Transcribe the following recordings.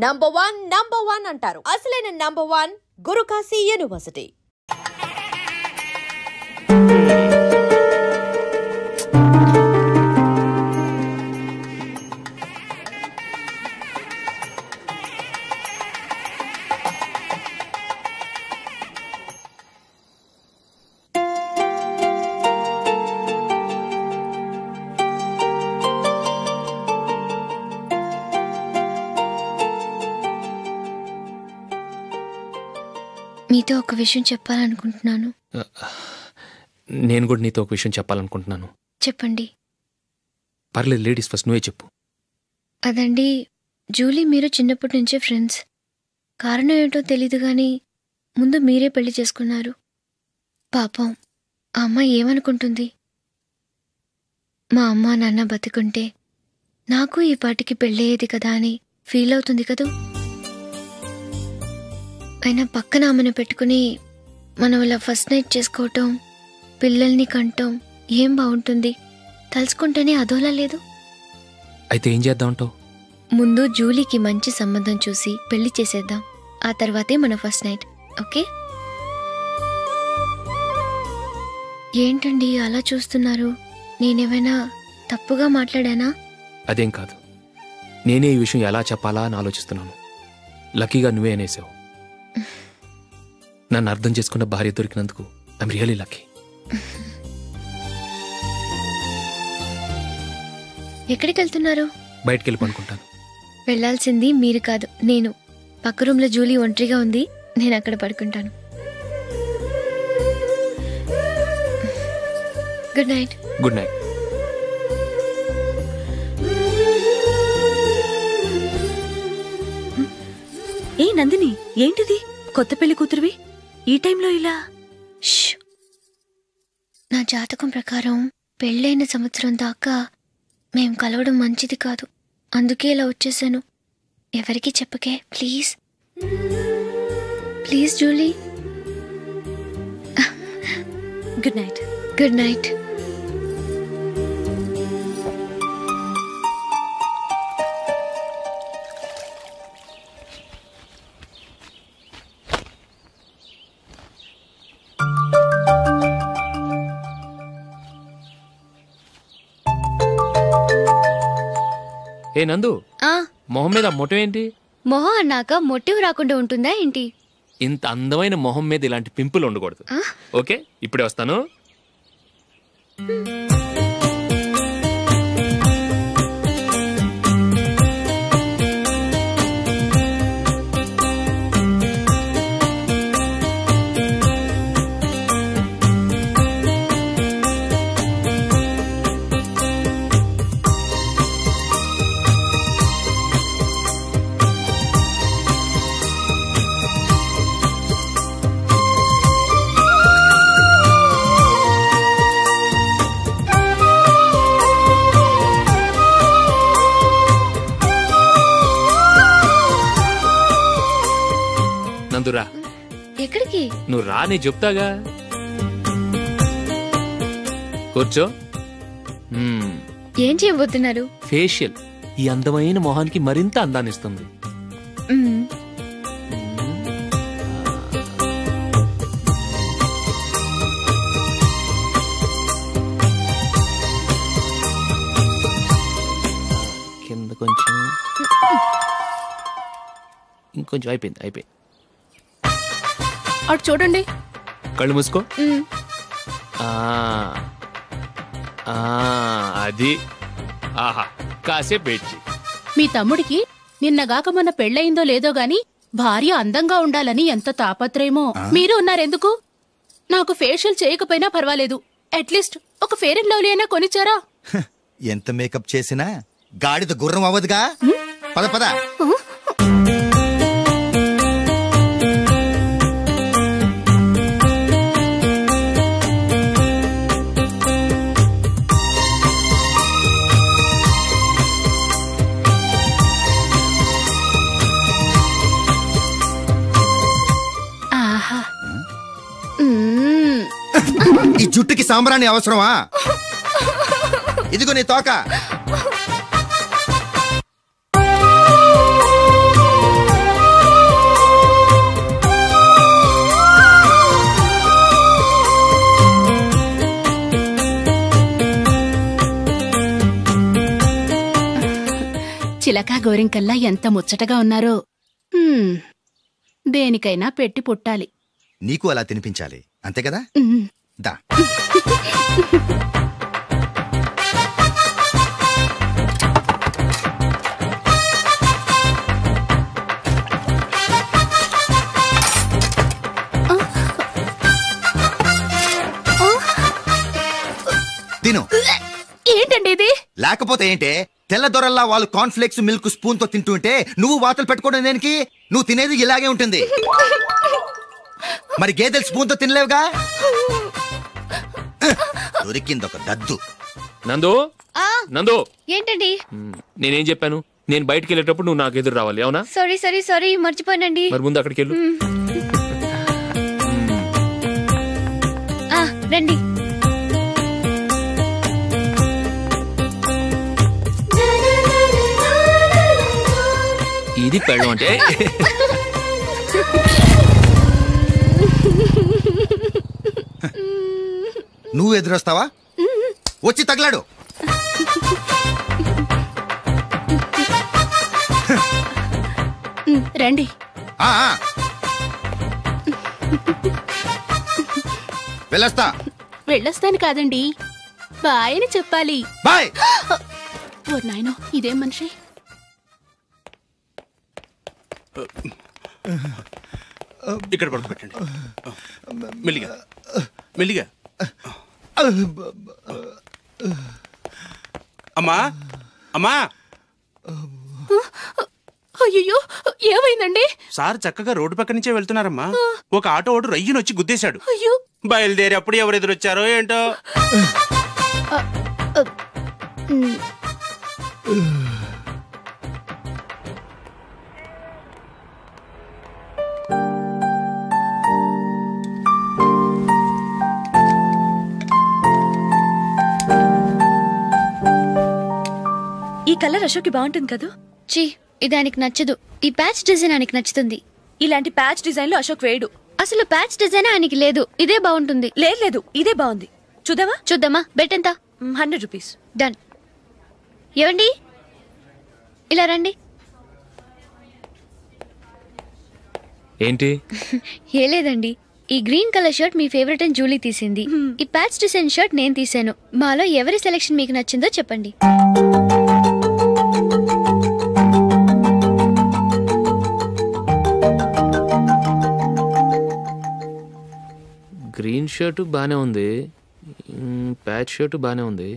Number 1 అంటారు. అసలైన number 1 Guru Kashi university. మీతో ఒక విషయం చెప్పాలనుకుంటున్నాను. నేను కూడా నీతో ఒక విషయం చెప్పాలనుకుంటున్నాను. చెప్పండి. పర్లేదు, లేడీస్ ఫస్ట్, నువ్వే చెప్పు. అదండి, జూలీ మీరు చిన్నప్పటి నుంచే ఫ్రెండ్స్. కారణం ఏంటో తెలీదు కానీ ముందు మీరే పెళ్లి చేసుకున్నారు. పాపం ఆ అమ్మాయి ఏమనుకుంటుంది? మా అమ్మ నాన్న బతికుంటే నాకు ఈ పాటికి పెళ్ళయ్యేది కదా అని ఫీల్ అవుతుంది కదూ. అయినా పక్కన ఆమెను పెట్టుకుని మనం ఇలా ఫస్ట్ నైట్ చేసుకోవటం, పిల్లల్ని కంటం ఏం బాగుంటుంది? తలుచుకుంటేనే అదోలా లేదు. అయితే ఏం చేద్దామంటావు? ముందు జూలీకి మంచి సంబంధం చూసి పెళ్లి చేసేద్దాం. ఆ తర్వాతే మన ఫస్ట్ నైట్. ఓకే? ఏంటండి అలా చూస్తున్నారు? నేనేమైనా తప్పుగా మాట్లాడానా? అదేం కాదు, నేనే ఈ విషయం ఎలా చెప్పాలా అని ఆలోచిస్తున్నాను. లక్కీగా నువ్వే అనేసావు. నన్ను అర్థం చేసుకున్న భార్య దొరికినందుకు ఐఎమ్ రియలీ లక్కీ. ఎక్కడికి వెళ్తున్నారు? బయటికి వెళ్ళి పడుకుంటాను. వెళ్లాల్సింది మీరు కాదు, నేను. పక్క రూమ్లో జూలీ ఒంటరిగా ఉంది, నేను అక్కడ పడుకుంటాను. Good night. Good night. ఏ నందిని, ఏంటిది? కొత్త పెళ్లి కూతురువి ఈ టైంలో ఇలా? నా జాతకం ప్రకారం పెళ్ళైన సంవత్సరం దాకా మేం కలవడం మంచిది కాదు. అందుకే ఇలా వచ్చేసాను. ఎవరికి చెప్పకే please. Please Julie. Good night. Good night. ఏ నందు, మొహం మీద మొటం ఏంటి? మొహం అన్నాక మొటివ్ రాకుండా ఉంటుందా ఏంటి? ఇంత అందమైన మొహం మీద ఇలాంటి పింపుల్ ఉండకూడదు. ఓకే, ఇప్పుడే వస్తాను. నందురా. ఎక్కడికి? నువ్వు రా, నీ చెప్తాగా. కూర్చో. ఏం చేయబోతున్నారు? ఫేషియల్. ఈ అందమైన మొహానికి మరింత అందాన్నిస్తుంది. కింద కొంచెం, ఇంకొంచెం. అయిపోయింది. అటు చూడండి. కళ్ళు మూసుకో. అది. ఆహా, కాసేపు వేచి. మీ తమ్ముడికి నిన్నగాక మొన్న పెళ్ళయిందో లేదో గాని భార్య అందంగా ఉండాలని ఎంత తాపత్రయమో. మీరు ఉన్నారెందుకు? నాకు ఫేషియల్ చేయకపోయినా పర్వాలేదు, అట్లీస్ట్ ఒక ఫెయిర్ అండ్ లవ్లీ అయినా కొనిచ్చారా? ఎంత మేకప్ చేసినా గాడిద గుర్రం అవ్వదుగా. పద పద. ఈ జుట్టుకి సాంబ్రాణి అవసరమా? ఇదిగో నీ తోక. చిలక గోరింకల్లా ఎంత ముచ్చటగా ఉన్నారో. దేనికైనా పెట్టి పుట్టాలి. నీకు అలా తినిపించాలి, అంతే కదా? దా. తిను. ఏంటండి ఇది? లేకపోతే ఏంటే, తెల్ల దొరల్లా వాళ్ళు కార్న్ఫ్లేక్స్ మిల్క్ స్పూన్ తో తింటుంటే నువ్వు వాతలు పెట్టుకోవడం దేనికి? నువ్వు తినేది ఇలాగే ఉంటుంది. మరి గేదెలు స్పూన్ తో తినలేవుగా. దొరికిందొక దద్దు. నందు, నందు, ఏంటండి? నేనేం చెప్పాను? నేను బయటికి వెళ్ళేటప్పుడు నువ్వు నాకు ఎదురు రావాలి, అవునా? సారీ మర్చిపోయానండి. మరి ముందు అక్కడికి వెళ్ళు. రండి. ఇది పెళ్ళం అంటే. నువ్వు ఎదురొస్తావా? వచ్చి తగలాడు. రండి. వెళ్ళొస్తాను కాదండి, బాయ్ అని చెప్పాలి. బాయ్. ఓ నాయనో, ఇదేం మనిషి? ఇక్కడ పడుకోబెట్టండి. మెల్లిగా మెల్లిగా. అమ్మా అమ్మా. అయ్యో, ఏమైందండి? సార్ చక్కగా రోడ్డు పక్క నుంచే వెళ్తున్నారమ్మా. ఒక ఆటో ఓడు రయ్యను వచ్చి గుద్దేశాడు. అయ్యో. బయలుదేరి అప్పుడు ఎవరు ఎదురొచ్చారో ఏంటో. ఈ కలర్ అశోక్కి బాగుంటుంది కదా? చీ, ఇది ఆయనకి నచ్చదు. ఈ ప్యాచ్ డిజైన్ ఆయనకి నచ్చుతుంది. ఇలాంటి ప్యాచ్ డిజైన్ లో అశోక్ వేయడు. అసలు ప్యాచ్ డిజైన్ ఆయనకి లేదు. ఇదే బాగుంటుంది. లేదు, ఇదే బాగుంది. చూద్దామా? బెట్ ఎంత? 100 రూపీస్. డన్. ఏవండి, ఇలా రండి. ఏంటి? ఏ లేదండి, ఈ గ్రీన్ కలర్ షర్ట్ మీ ఫేవరెట్ అని జూలీ తీసింది. ఈ ప్యాచ్ డిజైన్ షర్ట్ నేను తీసాను. మాలో ఎవరి సెలెక్షన్ మీకు నచ్చిందో చెప్పండి. గ్రీన్ షర్ట్ బానే ఉంది, ప్యాచ్ షర్ట్ బానే ఉంది.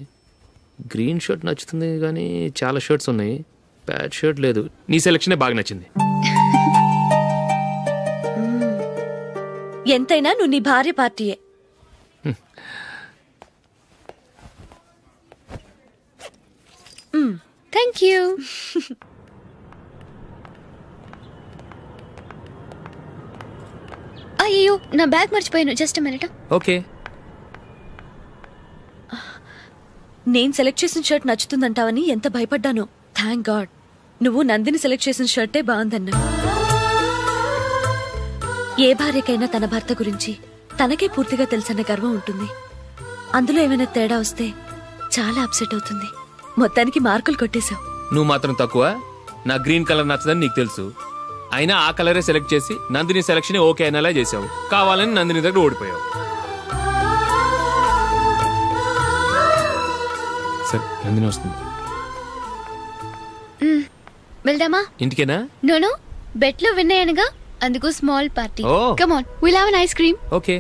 గ్రీన్ షర్ట్ నచ్చుతుంది కానీ చాలా షర్ట్స్ ఉన్నాయి, ప్యాచ్ షర్ట్ లేదు. నీ సెలెక్షనే బాగా నచ్చింది. ఎంతైనా నువ్వు నీ భార్య పార్టీయే. Thank you. అయ్యో, నా బ్యాగ్ మర్చిపోయాను. Just minute. ఓకే. నేను సెలెక్ట్ చేసిన షర్ట్ నచ్చుతుందంటావని ఎంత భయపడ్డాను. థ్యాంక్ గాడ్ నువ్వు నందిని సెలెక్ట్ చేసిన షర్టే బాగుందన్నా. ఏ భార్యకైనా తన భర్త గురించి తనకే పూర్తిగా తెలుసన్న గర్వం ఉంటుంది. అందులో ఏమైనా తేడా వస్తే చాలా అప్సెట్ అవుతుంది. మొత్తానికి మార్కులు కొట్టేశావు. నువ్వు మాత్రం తక్కువ. నా గ్రీన్ కలర్ నచ్చదని నీకు తెలుసు, అయినా ఆ కలరే సెలెక్ట్ చేసి నందిని సెలెక్షన్ ఓకే అనేలా చేసావు. కావాలని నందిని దగ్గర ఓడిపోయావు. సరే, నందిని వస్తుంది. వెళ్దామా? ఇంటికేనా? నో, బెట్లో విన్నాయనగా, అందుకు small party. Come on, will have an ice cream. Okay.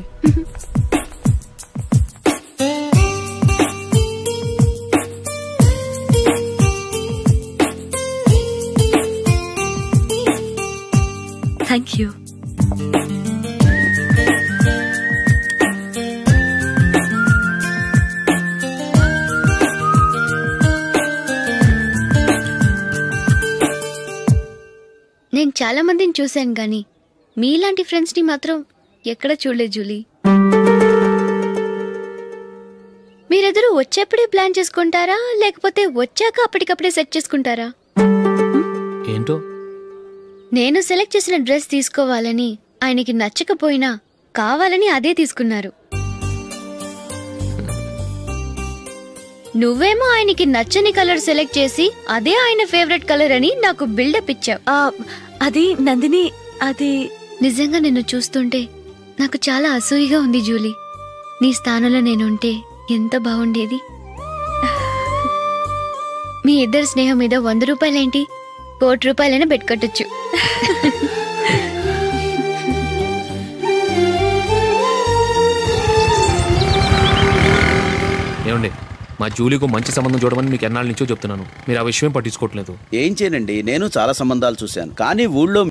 Thank you. నేను చాలా మందిని చూశాను గాని మీలాంటి ఫ్రెండ్స్ ని మాత్రం ఎక్కడ చూడలేదు జూలీ. మీరెదరూ వచ్చేప్పుడే ప్లాన్ చేసుకుంటారా, లేకపోతే వచ్చాక అప్పటికప్పుడే సెట్ చేసుకుంటారా? ఏంటో, నేను సెలెక్ట్ చేసిన డ్రెస్ తీసుకోవాలని ఆయనకి నచ్చకపోయినా కావాలని అదే తీసుకున్నారు. నువ్వేమో ఆయనకి నచ్చని కలర్ సెలెక్ట్ చేసి అదే ఆయన ఫేవరెట్ కలర్ అని నాకు బిల్డప్ ఇచ్చావు. అది నందిని, అది నిజంగా నిన్ను చూస్తుంటే నాకు చాలా అసూయగా ఉంది జూలీ. నీ స్థానంలో నేనుంటే ఎంత బాగుండేది. మీ ఇద్దరు స్నేహం మీద 100 రూపాయలేంటి, 1 కోటి రూపాయలైనా పెట్టుకట్టొచ్చు. ఏమండి, మా జూలీకు మంచి సంబంధం చూడమని మీకు ఎన్నాళ్ళ నుంచో చెప్తున్నాను. మీరు ఆ విషయం పట్టించుకోవట్లేదు. ఏం చేయనండి, నేను చాలా సంబంధాలు చూశాను, కానీ ఊళ్ళో